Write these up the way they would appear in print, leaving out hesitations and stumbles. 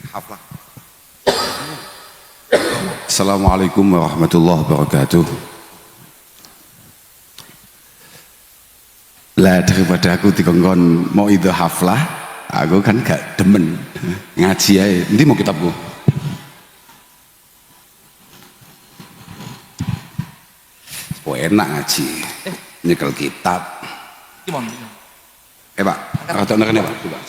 Haflah. Assalamualaikum warahmatullahi wabarakatuh. Lah daripada aku dikongkon mau itu haflah, aku kan gak demen ngaji aja. Nanti mau kitabku. Oh enak ngaji. Nyekel kitab. Gimana? Pak, rata nerene Pak. Coba.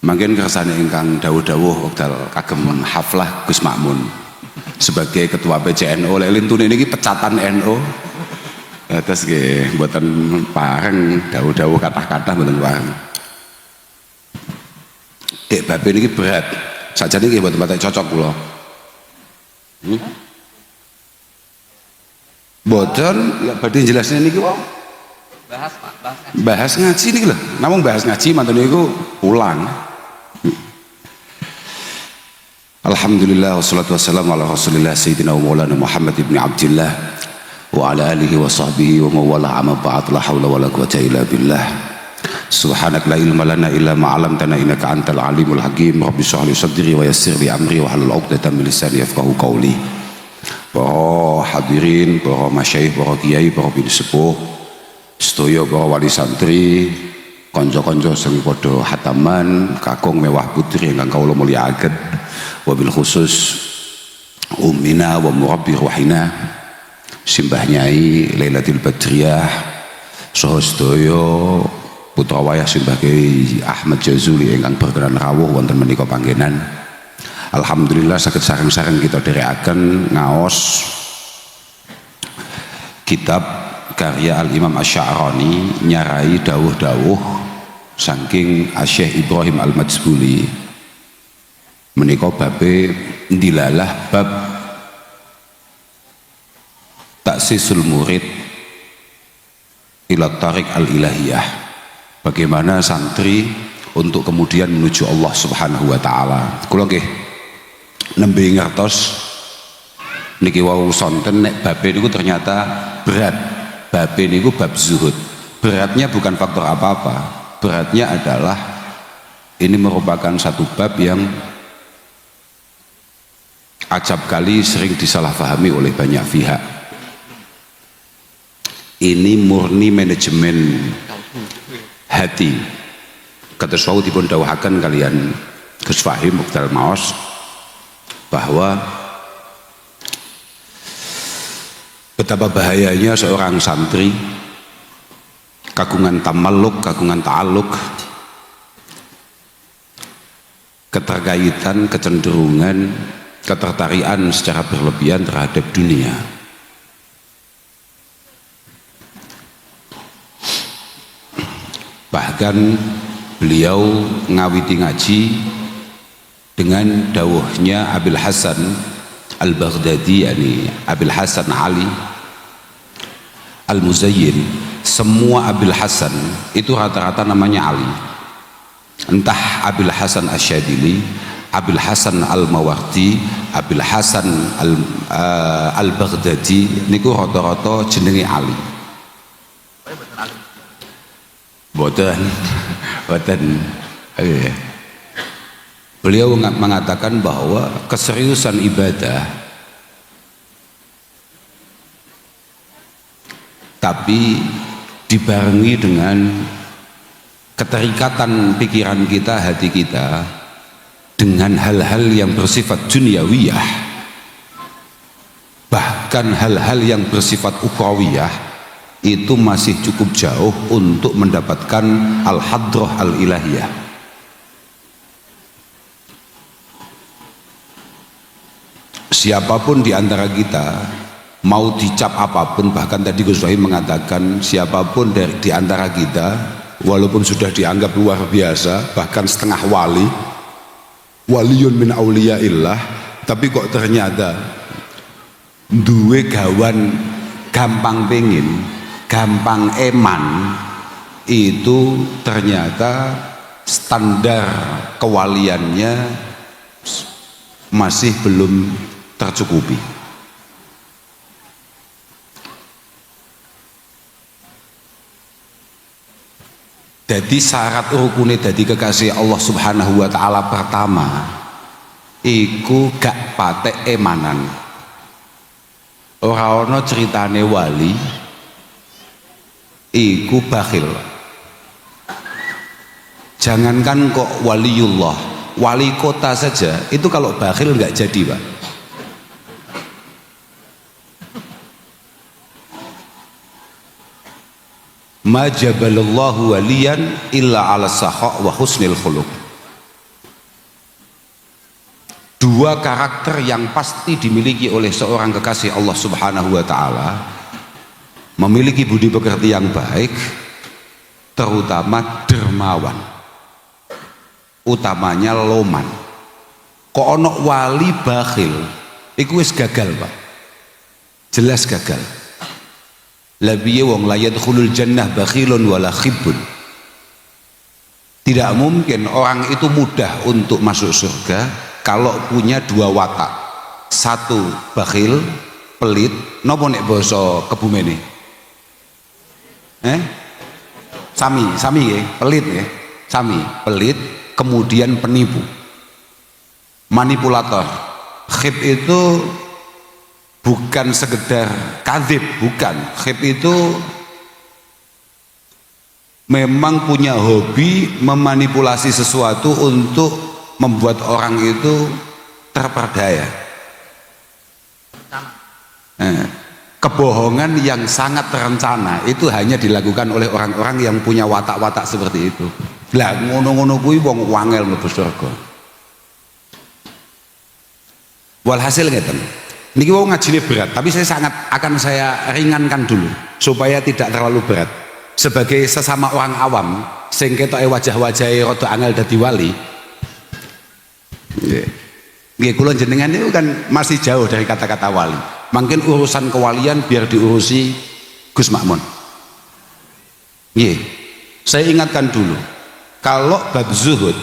Mungkin kersane ingkang dawuh-dawuh wekdal kagem haflah Gus Makmun sebagai ketua PCNO lek lintune niki pecatan NO. Terus nggih mboten pareng dawuh-dawuh kathah-kathah mboten pareng. Dek babe niki berat. Sajane nggih mboten patek cocok kula. Boten ya badhe jelasnya niki wae. Bahas ngaji niki lho. Namung bahas ngaji mantun niku ulang. Alhamdulillah wassalatu wassalamu ala Rasulillah sayyidina wa maulana Muhammad ibn Abdullah wa ala alihi wa sahbihi wa mawala amma ba'd la haula wala quwwata illa billah. Subhanak la ilma lana illa ma 'allamtana innaka antal alimul hakim. Rabbi shrah li sadri wa yassir li amri wa hlul 'uqdatam min lisani yafqahu qawli. Para hadirin, para masyayikh, para kiai, para bini sepuh, sedaya para wali santri, kanca-kanca sing padha hataman, kakung mewah putri ingkang kawula mulyakaken, wabil khusus ummina wa murabbi ruhina Simbah Nyai Lailatul Badriyah saha sedaya putra wayah Simbah Kiai Ahmad Jazuli ingkang berkenan rawuh wonten menika panggenan. Alhamdulillah saged sareng-sareng kita dherekaken ngaos kitab karya Al-Imam Asy-Sya'rani nyarai dawuh-dawuh saking Syekh Ibrahim Al-Majbuli menika babe ndilalah bab taksisul murid ila tariq al-ilahiyah, bagaimana santri untuk kemudian menuju Allah Subhanahu wa taala. Kula nggih nembe ngertos niki wau sonten nek babe niku ternyata berat. Babe niku bab zuhud. Beratnya bukan faktor apa-apa. Beratnya adalah ini merupakan satu bab yang acap kali sering disalahpahami oleh banyak pihak. Ini murni manajemen hati. Kata sawu dipun dawuhaken kalian Gus Fahim wekdal maos bahwa betapa bahayanya seorang santri kagungan tamalluk, kagungan ta'aluk, keterkaitan, kecenderungan, ketertarikan secara berlebihan terhadap dunia. Bahkan beliau ngawiti ngaji dengan dawuhnya Abil Hasan Al-Baghdadi, yakni Abil Hasan Ali Al-Muzayyin. Semua Abil Hasan itu rata-rata namanya Ali, entah Abil Hasan Asyadili, Abil Hasan Al-Mawardi, Abil Hasan Al-Baghdadi, niku rata-rata jenenge Ali. Boten beliau mengatakan bahwa keseriusan ibadah tapi dibarengi dengan keterikatan pikiran kita, hati kita dengan hal-hal yang bersifat dunyawiyah, bahkan hal-hal yang bersifat ukhrawiyah, itu masih cukup jauh untuk mendapatkan al-hadrah al-ilahiyah. Siapapun di antara kita mau dicap apapun, bahkan tadi Gus Wahid mengatakan siapapun di antara kita walaupun sudah dianggap luar biasa, bahkan setengah wali, waliyun min auliyaillah, tapi kok ternyata duwe gawan gampang pengin, gampang eman, itu ternyata standar kewaliannya masih belum tercukupi. Jadi syarat rukune dadi kekasih Allah Subhanahu wa taala pertama iku gak patek emanan. Ora ana ceritane wali iku bakhil. Jangankan kok waliullah, wali kota saja itu kalau bakhil nggak jadi, Pak. Ma jabalallahu waliyan illa ala sakha wa husnil khuluq. Dua karakter yang pasti dimiliki oleh seorang kekasih Allah Subhanahu wa taala, memiliki budi pekerti yang baik, terutama dermawan, utamanya loman. Kok ono wali bakhil iku wis gagal, Pak. Jelas gagal. Labiye wong la yadkhulul jannah bakhilun wala khibbun. Tidak mungkin orang itu mudah untuk masuk surga kalau punya dua watak. Satu bakhil, pelit, napa nek basa Kebumene? Sami nggih, pelit nggih. Sami, pelit, kemudian penipu. Manipulator. Khib itu bukan sekedar kadzib, bukan. Khib itu memang punya hobi memanipulasi sesuatu untuk membuat orang itu terperdaya. Kebohongan yang sangat terencana itu hanya dilakukan oleh orang-orang yang punya watak-watak seperti itu. Lah ngono-ngono kuwi wong wangel mlebu surga. Walhasil ngeten. Niki wong ngajine berat, tapi akan saya ringankan dulu supaya tidak terlalu berat. Sebagai sesama orang awam sing ketoke wajah-wajahe rada angel dadi wali. Nggih kula jenengan itu kan masih jauh dari kata-kata wali. Mungkin urusan kewalian biar diurusi Gus Makmun. Nggih. Saya ingatkan dulu. Kalau bab zuhud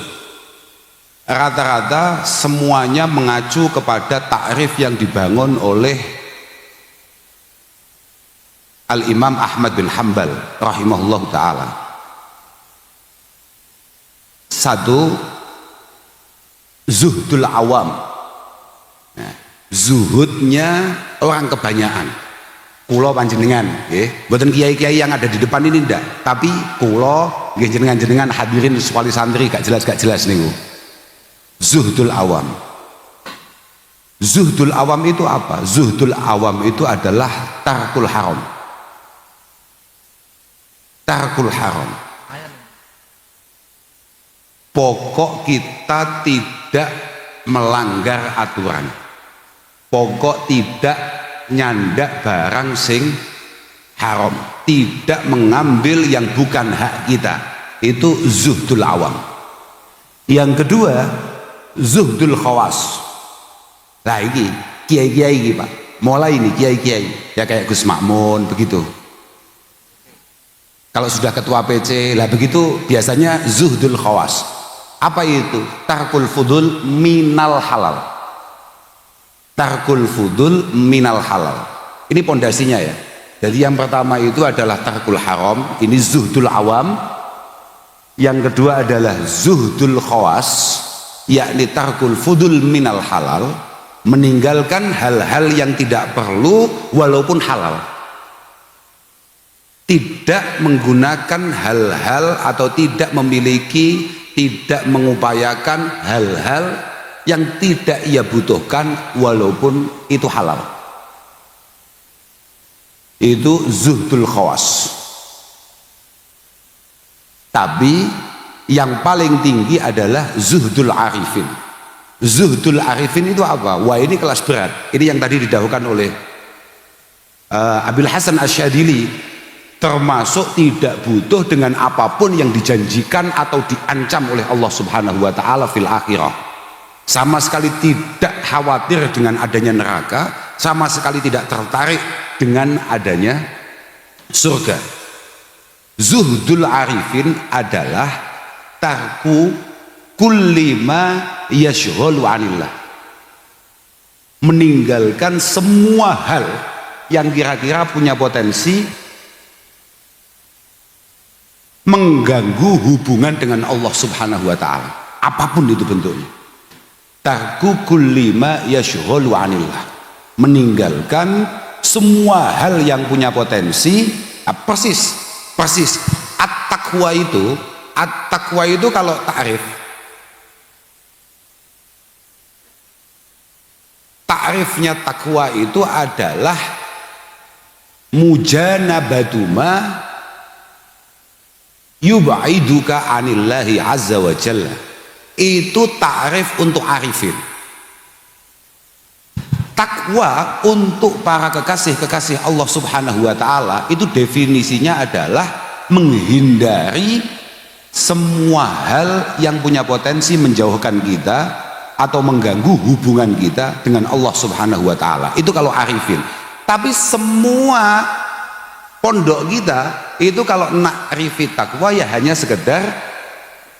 rata-rata semuanya mengacu kepada takrif yang dibangun oleh Al-Imam Ahmad bin Hanbal rahimahullah ta'ala. Satu, zuhdul awam. Nah, zuhudnya orang kebanyakan. Kulo panjenengan, buatan kiai-kiai yang ada di depan ini ndak, tapi kulo jenengan-jenengan hadirin wali santri gak jelas niku. Zuhdul awam. Zuhdul awam itu apa? Zuhdul awam itu adalah tarkul haram. Tarkul haram. Pokok kita tidak melanggar aturan. Pokok tidak nyandak barang sing haram. Tidak mengambil yang bukan hak kita. Itu zuhdul awam. Yang kedua, zuhdul khawas. Nah ini kiai-kiai ini, Pak. Mulai ini kiai-kiai ya kayak Gus Makmun begitu. Kalau sudah ketua PC lah begitu biasanya zuhdul khawas. Apa itu? Tarkul fudul minal halal. Tarkul fudul minal halal. Ini pondasinya ya. Jadi yang pertama itu adalah tarkul haram. Ini zuhdul awam. Yang kedua adalah zuhdul khawas, yakni tarkul fudul minal halal, meninggalkan hal-hal yang tidak perlu walaupun halal. Tidak menggunakan hal-hal atau tidak memiliki, tidak mengupayakan hal-hal yang tidak ia butuhkan walaupun itu halal. Itu zuhdul khawas. Tapi yang paling tinggi adalah zuhdul arifin. Zuhdul arifin itu apa? Wah ini kelas berat. Ini yang tadi didahulukan oleh Abil Hasan Asyadili, termasuk tidak butuh dengan apapun yang dijanjikan atau diancam oleh Allah Subhanahu wa taala fil akhirah. Sama sekali tidak khawatir dengan adanya neraka, sama sekali tidak tertarik dengan adanya surga. Zuhdul arifin adalah tarku kulli ma yashghalu anillah. Meninggalkan semua hal yang kira-kira punya potensi mengganggu hubungan dengan Allah Subhanahu wa taala, apapun itu bentuknya. Tarku kulli ma yashghalu 'anillah, meninggalkan semua hal yang punya potensi. Persis at-taqwa itu kalau ta'rifnya takwa itu adalah mujanabatuma yub'iduka 'anillahi azza wa jalla. Itu ta'rif untuk arifin. Takwa untuk para kekasih-kekasih Allah Subhanahu wa taala itu definisinya adalah menghindari semua hal yang punya potensi menjauhkan kita atau mengganggu hubungan kita dengan Allah Subhanahu wa taala. Itu kalau arifin. Tapi semua pondok kita itu kalau na'rifi takwa ya hanya sekedar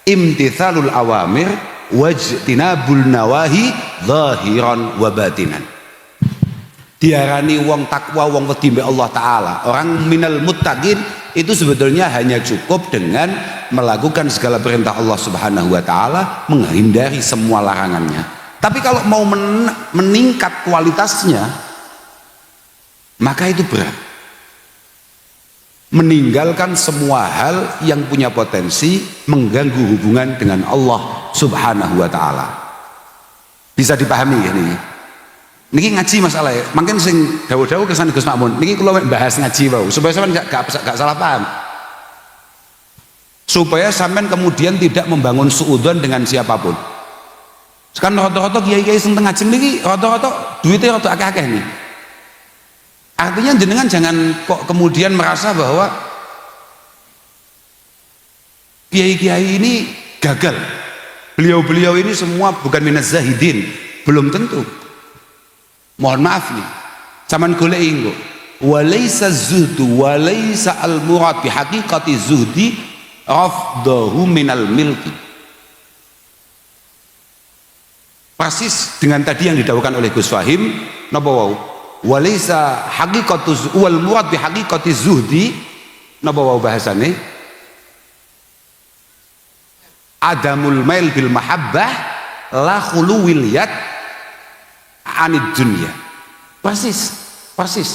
imtithalul awamir wajtinabul nawahi zahiran wa batinan. Diarani wong takwa, wong wedi mbek Allah taala, orang minal muttaqin, itu sebetulnya hanya cukup dengan melakukan segala perintah Allah Subhanahu wa taala, menghindari semua larangannya. Tapi kalau mau meningkat kualitasnya, maka itu berat. Meninggalkan semua hal yang punya potensi mengganggu hubungan dengan Allah Subhanahu wa taala. Bisa dipahami ya nih. Niki ngaji masalah ya. Mungkin sing dawuh-dawuh kesan Gus Makmun. Niki kula bahas ngaji wau supaya sampean gak salah paham. Supaya sampean kemudian tidak membangun suudzon dengan siapapun. Sekarang rata-rata kiai-kiai sing teng ngajeng niki rata-rata duitnya rada akeh-akeh nih. Artinya jenengan jangan kok kemudian merasa bahwa kiai-kiai ini gagal. Beliau-beliau ini semua bukan minaz zahidin, belum tentu. Mohon maaf nih, zaman goleki engko. Walaysa zuhdu walaysa al-murad bi haqiqati zuhdi rafdahu minal milki. Persis dengan tadi yang didawuhkan oleh Gus Fahim, napa wau? Walaysa haqiqatu wal murad bi haqiqati zuhdi, napa wau bahasane? Adamul mail bil mahabbah la khuluwil yad anid dunya. Persis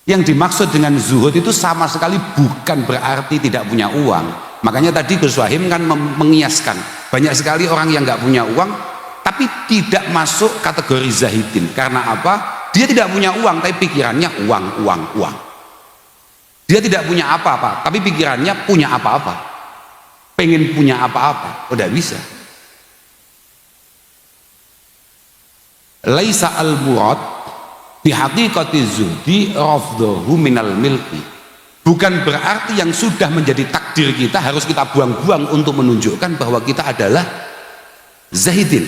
yang dimaksud dengan zuhud itu sama sekali bukan berarti tidak punya uang. Makanya tadi Gus Wahim kan mengiaskan banyak sekali orang yang nggak punya uang tapi tidak masuk kategori zahidin. Karena apa? Dia tidak punya uang tapi pikirannya uang. Dia tidak punya apa-apa tapi pikirannya punya apa-apa, pengen punya apa-apa. Udah bisa. Laisa al-murad bi haqiqati zuhdi rafdahu minal milki. Bukan berarti yang sudah menjadi takdir kita harus kita buang-buang untuk menunjukkan bahwa kita adalah zahidin.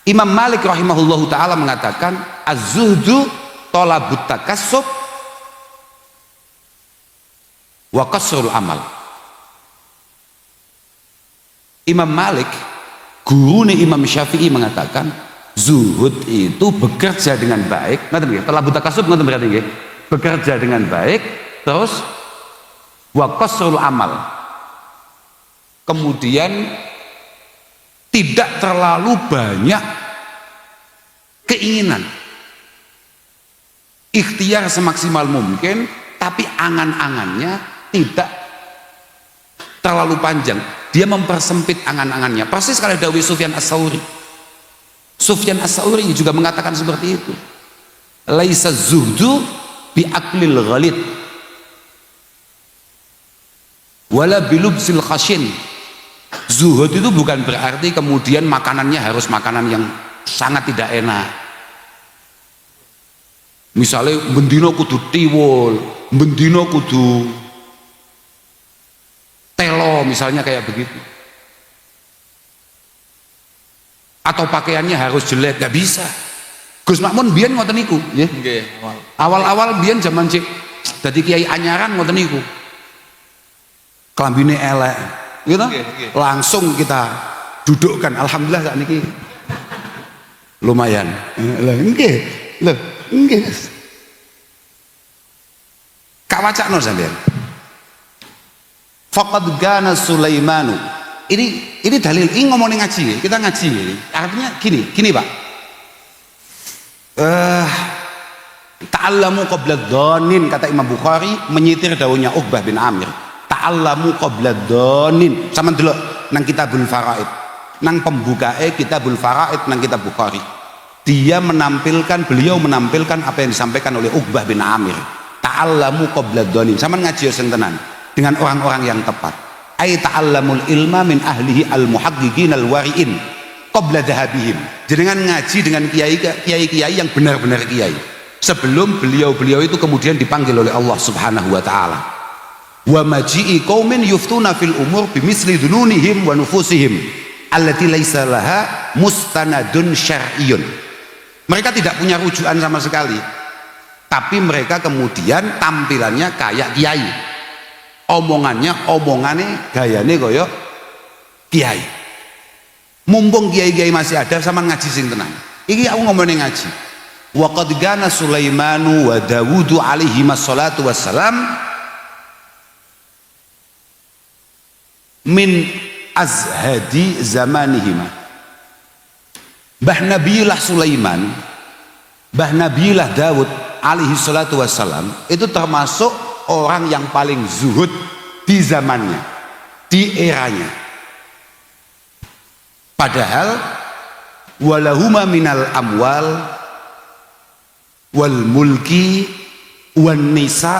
Imam Malik rahimahullahu taala mengatakan az-zuhdu talabut takassub wa qasrul amal. Imam Malik, guru nih Imam Syafi'i, mengatakan zuhud itu bekerja dengan baik. Ngerti nggih? Talabut takasub ngerti berarti nggih? Bekerja dengan baik, terus wa qasrul amal. Kemudian tidak terlalu banyak keinginan. Ikhtiar semaksimal mungkin, tapi angan-angannya tidak terlalu panjang. Dia mempersempit angan-angannya. Persis kalau dawuh Sufyan Ats-Tsauri. Sufyan Ats-Tsauri juga mengatakan seperti itu. Laisa zuhdu bi aklil ghalid wala bilubsil khashin. Zuhud itu bukan berarti kemudian makanannya harus makanan yang sangat tidak enak. Misalnya bendino kudu tiwul, bendino kudu telo, misalnya kayak begitu. Atau pakaiannya harus jelek, gak bisa. Gus Makmun biyen ngoten niku, nggih. Nggih, awal-awal biyen zaman cek dadi kiai anyaran ngoten niku. Klambine elek, gitu. Langsung kita dudukkan. Alhamdulillah saat niki lumayan. Lah nggih. Loh, nggih. Kak wacakno sampean. Faqad kana Sulaimanu. Ini dalil, ini ngomongin ngaji, kita ngaji. Artinya gini Pak. Ta'allamu qabla dhanin, kata Imam Bukhari menyitir daunnya Uqbah bin Amir. Ta'allamu qabla dhanin. Sama dulu nang Kitabul Faraid. Nang pembukae Kitabul Faraid nang Kitab Bukhari. Beliau menampilkan apa yang disampaikan oleh Uqbah bin Amir. Ta'allamu qabla dhanin. Sama ngaji sing tenan dengan orang-orang yang tepat. Ai ta'allamul ilma min ahlihi al-muhaqqiqin al-wari'in qabla dhahabihim. Jenengan ngaji dengan kiai-kiai yang benar-benar kiai sebelum beliau itu kemudian dipanggil oleh Allah Subhanahu wa taala. Wa maji'i qaumin yuftuna fil umur bimisli dununihim wa nufusihim allati laisa laha mustanadun syar'iyyun. Mereka tidak punya rujukan sama sekali, tapi mereka kemudian tampilannya kayak kiai, omongannya gayane koyo kiai. Mumpung kiai-kiai masih ada, sama ngaji sing tenang. Iki aku ngomongin ngaji. Wa qad kana Sulaimanu wa Dawudu alaihi wassalatu wassalam min azhadi zamanihima. Bah Nabiullah Sulaiman, bah Nabiullah Dawud alaihi salatu wassalam itu termasuk orang yang paling zuhud di zamannya, di eranya. Padahal walahuma minal amwal wal mulki wan nisa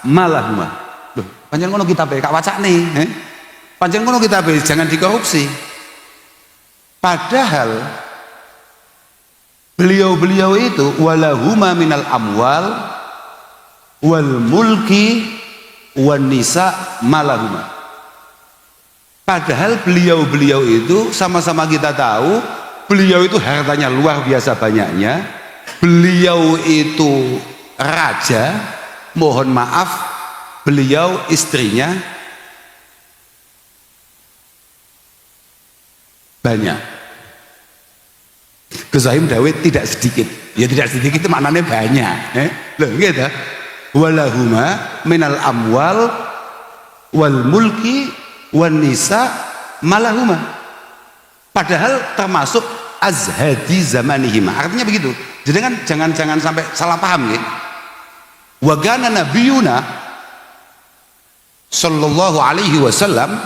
malahuma. Loh, pancen ngono kitabe Kak wacane, pancen ngono kitabe, jangan dikorupsi. Padahal beliau itu walahuma minal amwal wal mulki wan nisa malahuma. Padahal beliau itu sama-sama kita tahu, beliau itu hartanya luar biasa banyaknya. Beliau itu raja, mohon maaf, beliau istrinya banyak. Gus Zahim Dawid tidak sedikit, ya tidak sedikit itu maknanya banyak. Loh gitu. Walahuma minal amwal wal mulki wan nisa malahuma. Padahal termasuk azhadi zamanihima. Artinya begitu. Jadi kan jangan sampai salah paham ya. Wa kana nabiyuna sallallahu alaihi wasallam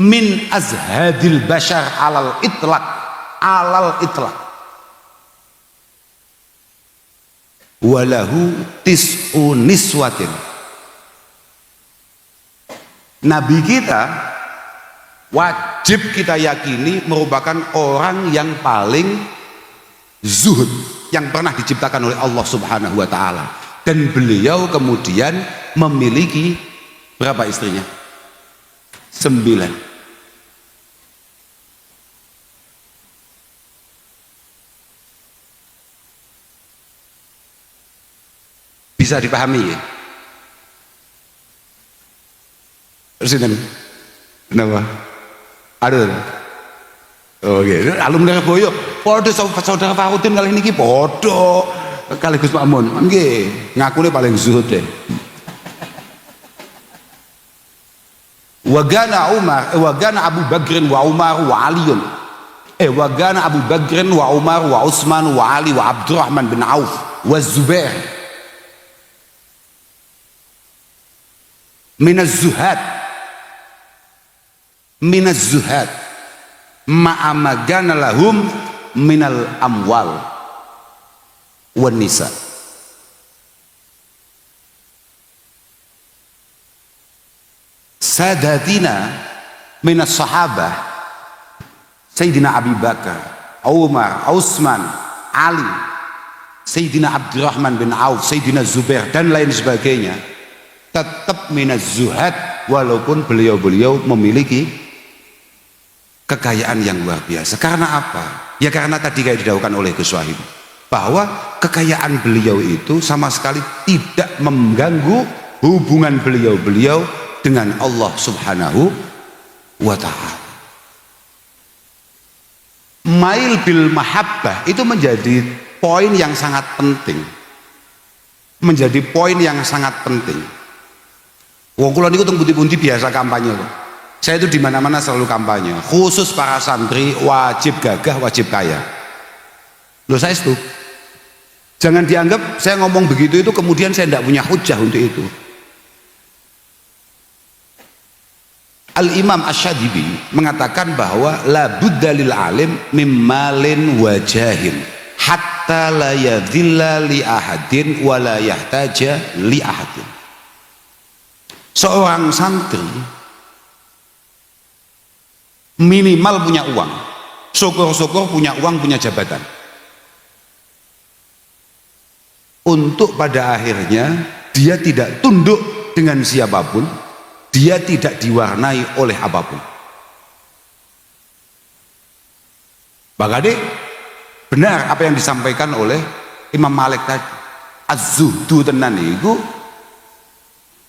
min azhadil bashar alal itlaq walahu tis'u niswatin. Nabi kita wajib kita yakini merupakan orang yang paling zuhud yang pernah diciptakan oleh Allah Subhanahu wa taala, dan beliau kemudian memiliki berapa istrinya? 9. Bisa dipahami ya? Presiden kenapa? Aduh. Oke, alumni Boyo podo saudara Farudin kali ini podo kali Gus Makmun nggih ngakune paling zuhud deh. Wagana Abu Bakrin wa Umar wa Aliun wagana Abu Bakrin wa Umar wa Utsman wa Ali wa Abdurrahman bin Auf wa Zubair minaz zuhad ma'amagana lahum minal amwal wan nisa. Sadatina minas sahabah Sayyidina Abi Bakar, Umar, Utsman, Ali, Sayyidina Abdurrahman bin Auf, Sayyidina Zubair dan lain sebagainya tetap minaz zuhad, walaupun beliau memiliki kekayaan yang luar biasa. Karena apa? Ya karena tadi kayak didahulukan oleh Gus Wahid, bahwa kekayaan beliau itu sama sekali tidak mengganggu hubungan beliau dengan Allah Subhanahu wa ta'ala. Mail bil mahabbah itu menjadi poin yang sangat penting. menjadi poin yang sangat penting. Wong kula niku teng pundi-pundi biasa kampanye kok. Saya itu di mana-mana selalu kampanye. Khusus para santri wajib gagah, wajib kaya. Loh saya itu. Jangan dianggap saya ngomong begitu itu kemudian saya tidak punya hujah untuk itu. Al-Imam Asy-Syadibi mengatakan bahwa la budda lil alim mimmalin wajahin hatta la yadhilla li ahadin wa la yahtaja li ahadin. Seorang santri minimal punya uang, syukur-syukur punya uang, punya jabatan, untuk pada akhirnya dia tidak tunduk dengan siapapun, dia tidak diwarnai oleh apapun. Bagade benar apa yang disampaikan oleh Imam Malik tadi. Az-zuhdu tenan iku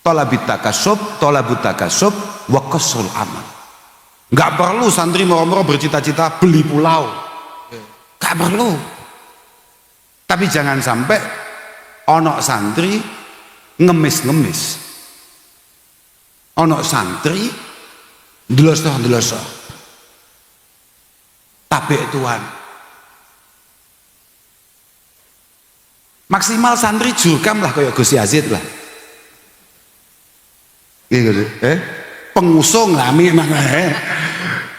talabut takasub wa qasrul amal. Enggak perlu santri moro-moro bercita-cita beli pulau. Enggak perlu. Tapi jangan sampai ono santri ngemis-ngemis. Ono santri ndeloso-ndeloso. Tabek Tuhan. Maksimal santri jurkam lah kayak Gus Yazid lah. Gitu, pengusung lah memang.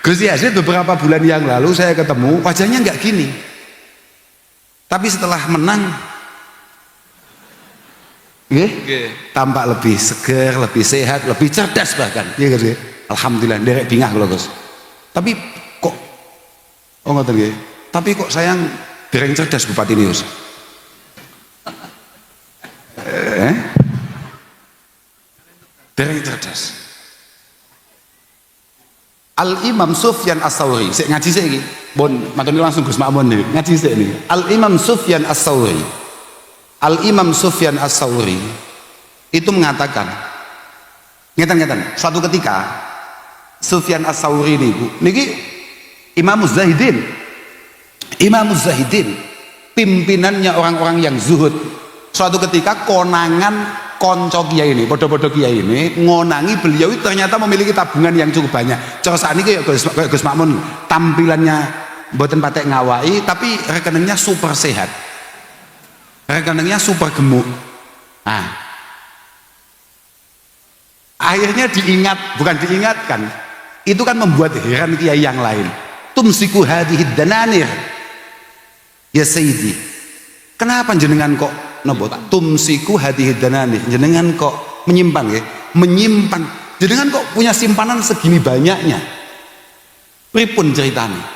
Gus Yazid beberapa bulan yang lalu saya ketemu, wajahnya nggak gini. Tapi setelah menang, tampak lebih segar, lebih sehat, lebih cerdas bahkan. Gitu. Alhamdulillah, derek bingah kalau Gus. Tapi kok, tapi kok sayang dereng cerdas Bupati Nius. Dereng cerdas. Al-Imam Sufyan As-Tsauri, saya ngaji saya ini, bon, matoni langsung Gus Makmun nih, ngaji saya ini. Al-Imam Sufyan As-Tsauri, Al-Imam Sufyan As-Tsauri itu mengatakan, ngetan, suatu ketika Sufyan As-Tsauri niki Imam Zahidin, pimpinannya orang-orang yang zuhud. Suatu ketika konangan konco kiai ini, podo-podo kiai ini ngonangi beliau itu ternyata memiliki tabungan yang cukup banyak. Cara saat ini kayak Gus Makmun, tampilannya mboten patek ngawai, tapi rekeningnya super sehat, rekeningnya super gemuk. Nah, akhirnya bukan diingatkan, itu kan membuat heran kiai yang lain. Tumsiku hadhid dananir ya Sayyidi, kenapa jenengan kok nopo tumsiku hadhid dananir, jenengan kok menyimpan jenengan kok punya simpanan segini banyaknya, pripun ceritanya?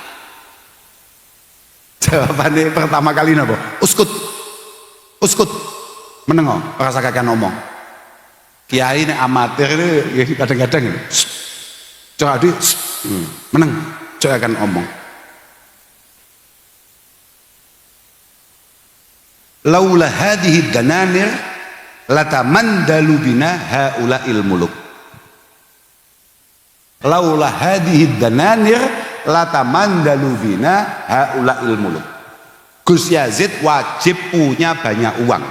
Jawabannya pertama kali nopo uskut menengo, rasa kakek ngomong kiai ini amatir ini kadang-kadang coba di meneng coba akan ngomong. Laula hadhihi dananir latamandalu bina haula'il muluk. Laula hadhihi dananir latamandalu bina haula'il muluk. Gus Yazid wajib punya banyak uang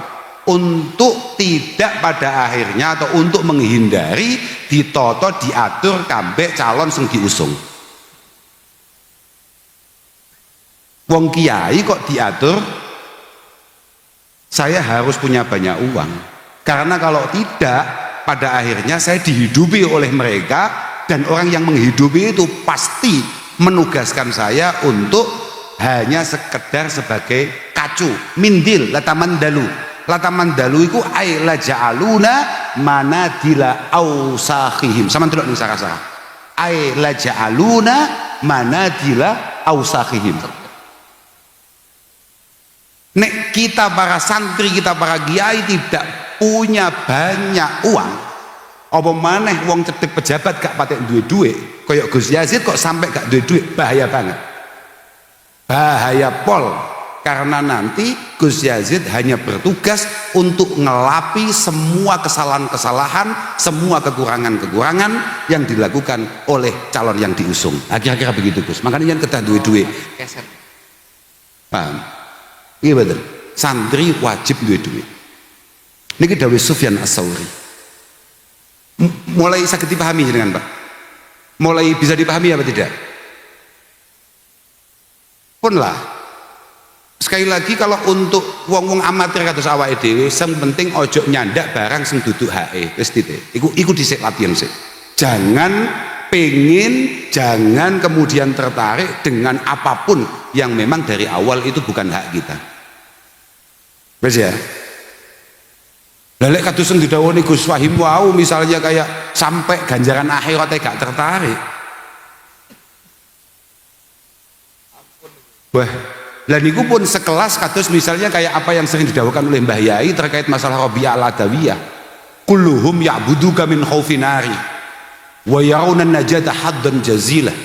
untuk tidak pada akhirnya atau untuk menghindari ditoto diatur kambek calon sing diusung. Wong kiai kok diatur saya harus punya banyak uang, karena kalau tidak pada akhirnya saya dihidupi oleh mereka, dan orang yang menghidupi itu pasti menugaskan saya untuk hanya sekedar sebagai kacu mindil. Latamandalu iku ay la ja'aluna manadila ausakhihim. Sama delok ning sarasa ay la ja'aluna manadila ausakhihim. Nek kita para santri, kita para kiai tidak punya banyak uang, apa maneh wong cetek pejabat gak patek duwe duit, kayak Gus Yazid kok sampai gak duwe duit, bahaya banget, bahaya pol. Karena nanti Gus Yazid hanya bertugas untuk ngelapi semua kesalahan-kesalahan, semua kekurangan-kekurangan yang dilakukan oleh calon yang diusung. Kira-kira begitu Gus. Makanya yang kedah duwe duit, paham? Iya betul, santri wajib duit. Niki dawuh Sufyan Ats-Tsauri. Mulai saged dipahami jenengan, Pak? Mulai bisa dipahami apa tidak? Pun lah. Sekali lagi kalau untuk wong-wong amatir kados awake dhewe, sing penting ojo nyandak barang sing duduk hae. Wis titik. Iku dhisik latihan sik. Jangan pengen, jangan kemudian tertarik dengan apapun yang memang dari awal itu bukan hak kita. Wis ya. Lelek kados sing didhawuhi Gus Wahim wau misalnya kayak sampai ganjaran akhiratnya gak tertarik. Wah, lah niku pun sekelas kados misalnya kayak apa yang sering didhawuhkan oleh Mbah Yai terkait masalah Rabi'ah al-Adawiyah. Kulluhum ya'buduka min khaufin nari wa yarawna najata haddan jazilah.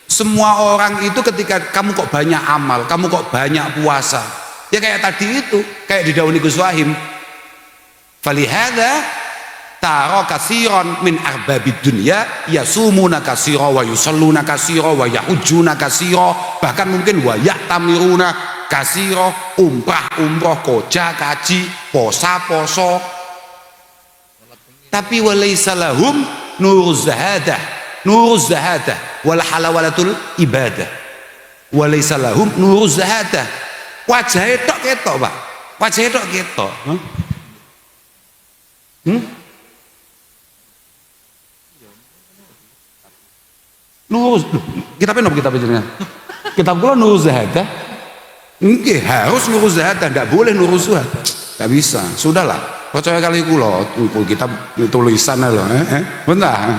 Semua orang itu ketika kamu kok banyak amal, kamu kok banyak puasa, ya kayak tadi itu, kayak didhawuhi Gus Wahim. Falihada taro kasiron min arbabid dunya yasumuna kasiro wa yusalluna kasiro wa yahujuna kasiro, bahkan mungkin wa ya'tamiruna kasiro, umroh koja kaji posa poso, tapi walaysa lahum nuruz zahadah wal halawalatul ibadah, walaysa lahum nuruz zahadah. Wajahnya tok ketok, Pak, wajahnya tok ketok. Nuruz, kitabnya nopo kitab jenengan? Kitab kula nuruz zahadah. Nggih, harus nuruz zahadah, ndak boleh nuruz zuhad. Enggak bisa. Sudahlah, percaya kali kula, kitab tulisan lho, bentar.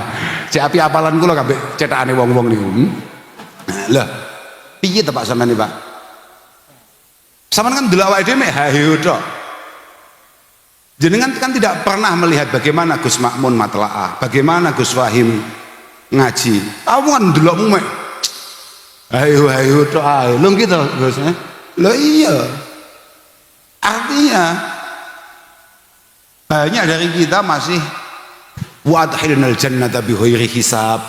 Cek api apalan kula kabeh cetakane wong-wong niku. Lah, piye to Pak sampean iki, Pak? Sampean kan delok awake dhewe mek hayu tok. Jenengan kan tidak pernah melihat bagaimana Gus Makmun matlaah, bagaimana Gus Wahim ngaji. Kamu kan delokmu mek hayu tok ae. Lho gitu Gus. Lho iya. Artinya banyak dari kita masih wa adkhilnal jannata bi ghairi hisab.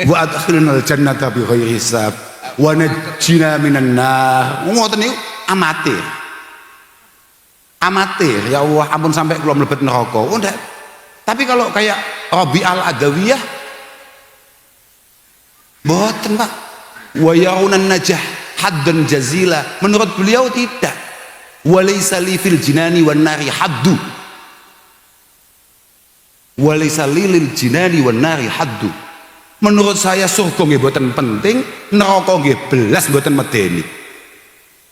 Wa adkhilnal jannata bi ghairi hisab. Wa najjina minan nar. Ngoten niku amatir. Amatir, ya Allah ampun sampai kula mlebet neraka. Oh enggak. Tapi kalau kayak Rabi'ah al-Adawiyah boten, Pak. Wa yaunan najah haddan jazila. Menurut beliau tidak. Walaysa li fil jinani wan nari haddu. Walaysa lil jinani wan nari haddu. Menurut saya surga nggih boten penting, neraka nggih belas boten medeni.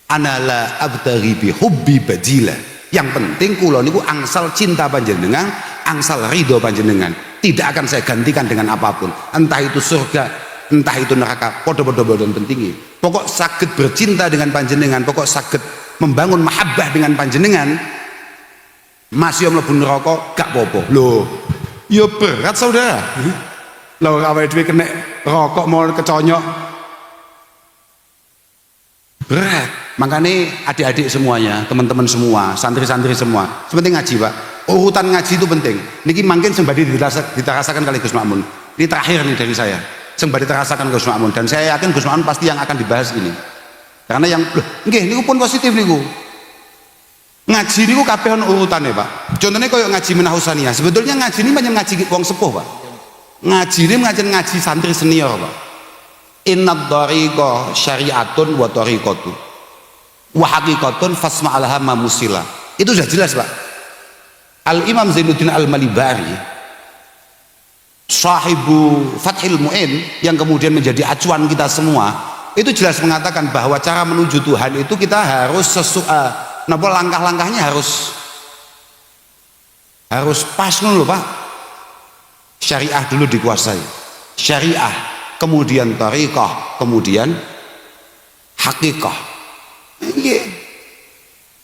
Ana la abtaghi bi hubbi badila. Yang penting kula niku angsal cinta panjenengan, angsal ridho panjenengan. Tidak akan saya gantikan dengan apapun. Entah itu surga, entah itu neraka, podo-podo boten pentingi. Pokok saged bercinta dengan panjenengan, pokok saged membangun mahabbah dengan panjenengan. Masih mlebu neraka gak apa-apa. Lho, ya berat saudara. Lho awake dhewe kena rokok mau keconyok. Berat. Makanya adik-adik semuanya, teman-teman semua, santri-santri semua, sepenting ngaji, Pak. Urutan ngaji itu penting. Niki mungkin sembadi diterasakan kali Gus Makmun. Ini terakhir nih dari saya. Sembadi terasakan Gus Makmun, dan saya yakin Gus Makmun pasti yang akan dibahas ini. Karena yang nggih niku pun positif niku. Ngaji niku kabeh ono urutane, Pak. Contohnya koyo ngaji Minahus-Saniyah. Sebetulnya ngaji ini banyak ngaji wong sepuh, Pak. Ngaji ini ngaji santri senior, Pak. Innad dhariqa syari'atun wa thariqatu. Wa haqiqatun fasma'alaha ma musila. Itu sudah jelas, Pak. Al-Imam Zainuddin Al-Malibari, sahibu Fathil Mu'in, yang kemudian menjadi acuan kita semua, itu jelas mengatakan bahwa cara menuju Tuhan itu kita harus langkah-langkahnya harus pas dulu, Pak. Syariah dulu dikuasai. Syariah, kemudian thariqah, kemudian haqiqah. Nggih.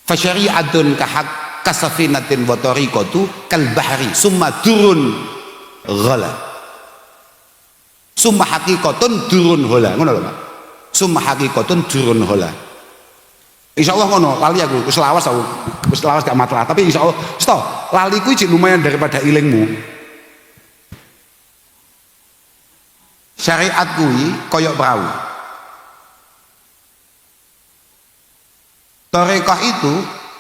Fa syari'atun kasafinatin wa tariqatu kal bahri summa durun ghala. Summa haqiqatun durun ghala. Ngono lho, Pak. Summa haqiqatun durun ghala. Insyaallah ngono, lali aku wis lawas gak masalah, tapi insyaallah lali ku iki lumayan daripada ilingmu. Syariat kuwi koyok perahu. Thariqah itu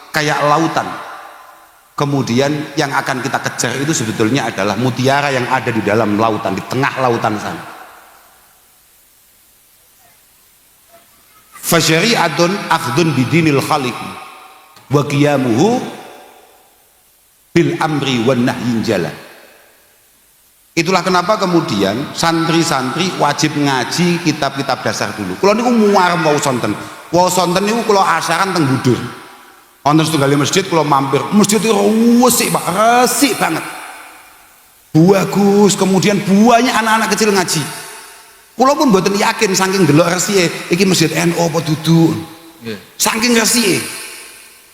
kayak lautan, Kemudian yang akan kita kejar itu sebetulnya adalah mutiara yang ada di dalam lautan, di tengah lautan sana. Fasyari'atun akhdun bidinil khaliq wa qiyamuhu bil amri wan nahyin jala. Itulah kenapa kemudian santri-santri wajib ngaji kitab-kitab dasar dulu. Kalau niku muar mau sonten. Wau sonten niku kalau asaran teng Budur. Wonten setunggal masjid kalau mampir. Masjid itu resik, Pak. Resik banget. Bagus, kemudian banyak anak-anak kecil ngaji. Kula pun mboten yakin saking delok resike iki masjid NU apa dudu. Saking resike.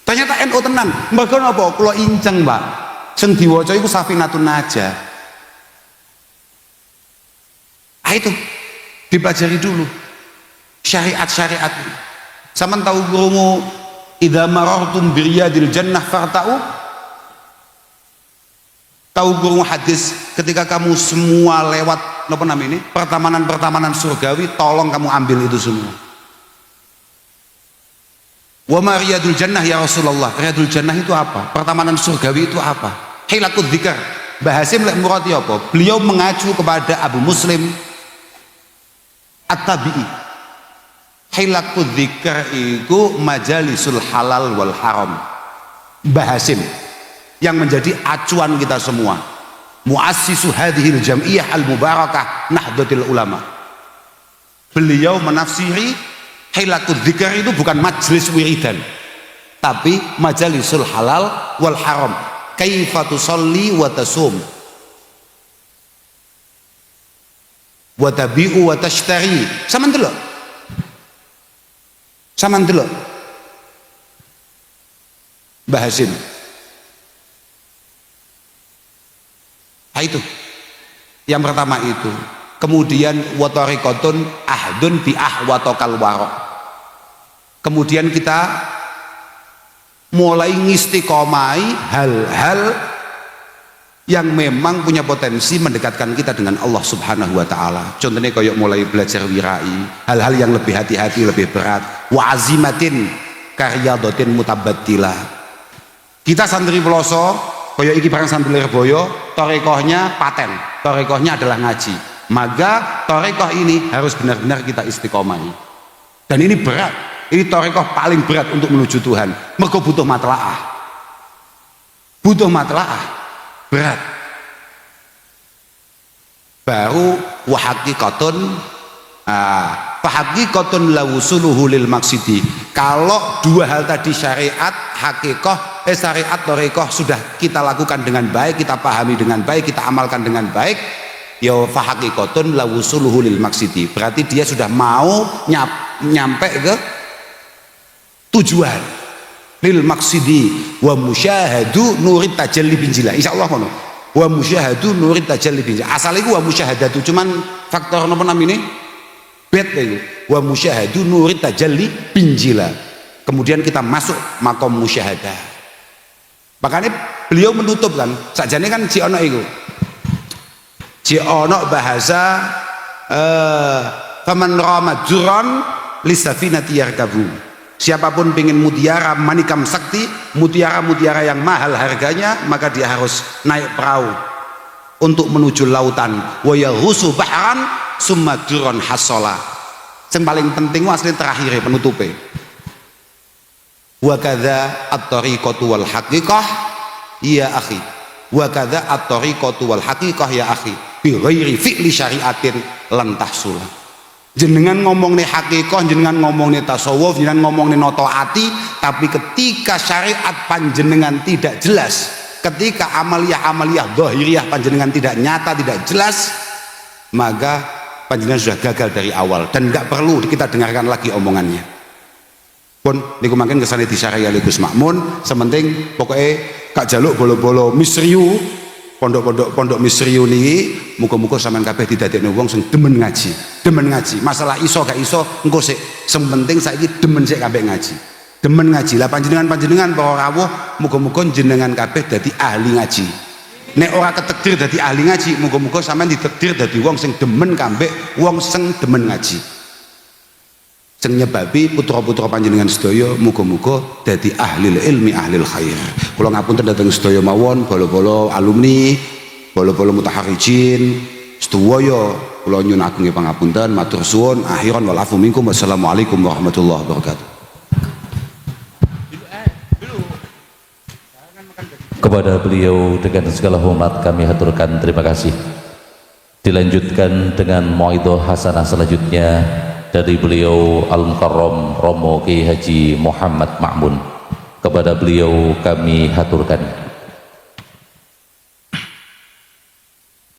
Ternyata NU tenan. Mergo napa? Kula inceng, Pak. Sing diwaca iku Safinatun Najah. Itu dipelajari dulu syariat-syariat. Sampeyan tahu krungu idza marartum biryadil jannah farta'u? Tahu krungu hadis ketika kamu semua lewat napa namanya ini pertamanan-pertamanan surgawi, tolong kamu ambil itu semua. Wa ma riyadul jannah ya Rasulullah? Riyadul jannah itu apa? Pertamanan surgawi itu apa? Hilakud dzikr. Mbah Hasim lek murati apa? Beliau mengacu kepada Abu Muslim At-Tabi'i. Hilaqud dzikr itu majalisul halal wal haram. Mbah Hasim yang menjadi acuan kita semua, muassisu hadhil jam'iyah al-mubarakah Nahdlatul Ulama. Beliau menafsiri hilaqud dzikr itu bukan majelis wiridan, tapi majalisul halal wal haram. Kaifa tusalli wa tasum wa tabi'u wa tashtari. Sampeyan delok. Sampeyan delok. Mbah Hasim. Itu. Yang pertama itu. Kemudian wa tariqatun ahdun bi ahwatokal waraq. Kemudian kita mulai ngistiqomai hal-hal yang memang punya potensi mendekatkan kita dengan Allah Subhanahu wa taala. Contohnya kayak mulai belajar wirai, hal-hal yang lebih hati-hati, lebih berat. Wa azimatin karyadatin mutabattilah. Kita santri Peloso, kayak iki bareng santri Lirboyo, torekohnya paten. Torekohnya adalah ngaji. Maka torekoh ini harus benar-benar kita istiqomai. Dan ini berat. Ini torekoh paling berat untuk menuju Tuhan. Mergo butuh matlaah. Butuh matlaah. Berat. Baru wahakikatun fahakikatun lawusuluhu lil maksidi. Kalau dua hal tadi syariat hakikah syariat torekoh sudah kita lakukan dengan baik, kita pahami dengan baik, kita amalkan dengan baik, ya fahakikatun lawusuluhu lil maksidi. Berarti dia sudah mau nyampe ke tujuan. Lil maksidi wa musyahadu nurit tajalli binjila. Insyaallah ngono. Wa musyahadu nurit tajalli binjila. Asal iku wa musyahadatu, cuman faktor napa namine? Bet iku. Wa musyahadu nurit tajalli binjila. Kemudian kita masuk makom musyahadah. Makanya beliau menutup kan, sakjane kan si ono iku. Si ono bahasa faman rama juran lisafinati yarkabu. Siapapun ingin mutiara manikam sakti, mutiara-mutiara yang mahal harganya, maka dia harus naik perahu untuk menuju lautan. Wa yaghusu bahran summa duron hasola. Yang paling penting asli terakhir penutupe. Wa kadza at-tariqatu wal haqiqah ya akhi. Wa kadza at-tariqatu wal haqiqah ya akhi. Bi ghairi fi'li syariatin lan tahsula. Jenengan ngomong nih hakikoh, jenengan ngomong nih tasawuf, jenengan ngomong nih noto ati, tapi ketika syariat panjenengan tidak jelas, ketika amaliyah-amaliyah dhahiriyah panjenengan tidak nyata, tidak jelas, maka panjenengan sudah gagal dari awal dan nggak perlu kita dengarkan lagi omongannya. Pun niku mangken kesane disarai ali Gus Makmun, sementing pokoknya kak jaluk bolo-bolo misriu. Pondok misriu niki muga-muga sampean kabeh didadekno wong sing demen ngaji. Demen ngaji. Masalah iso gak iso engko sik. Sing penting saiki demen sik kabeh ngaji. Demen ngaji. Lah panjenengan para rawuh muga-muga jenengan kabeh dadi ahli ngaji. Nek ora ketekdir dadi ahli ngaji, muga-muga sampean ditekdir dadi wong sing demen kambek wong sing demen ngaji. sing nyebabi putra-putra panjenengan sedaya muga-muga dadi ahli ilmi ahli khair. Kula ngapunten dhateng sedaya mawon bala-bala alumni, bala-bala mutaharrijin sedaya kula nyuwun ageng pangapunten, matur suwun, akhiran wal afu minkum. Wassalamualaikum warahmatullahi wabarakatuh. Kepada beliau dengan segala hormat kami haturkan terima kasih. Dilanjutkan dengan mauidhah hasanah selanjutnya dari beliau Al-Mukarram Romo Kiai Haji Muhammad Ma'mun. Kepada beliau kami haturkan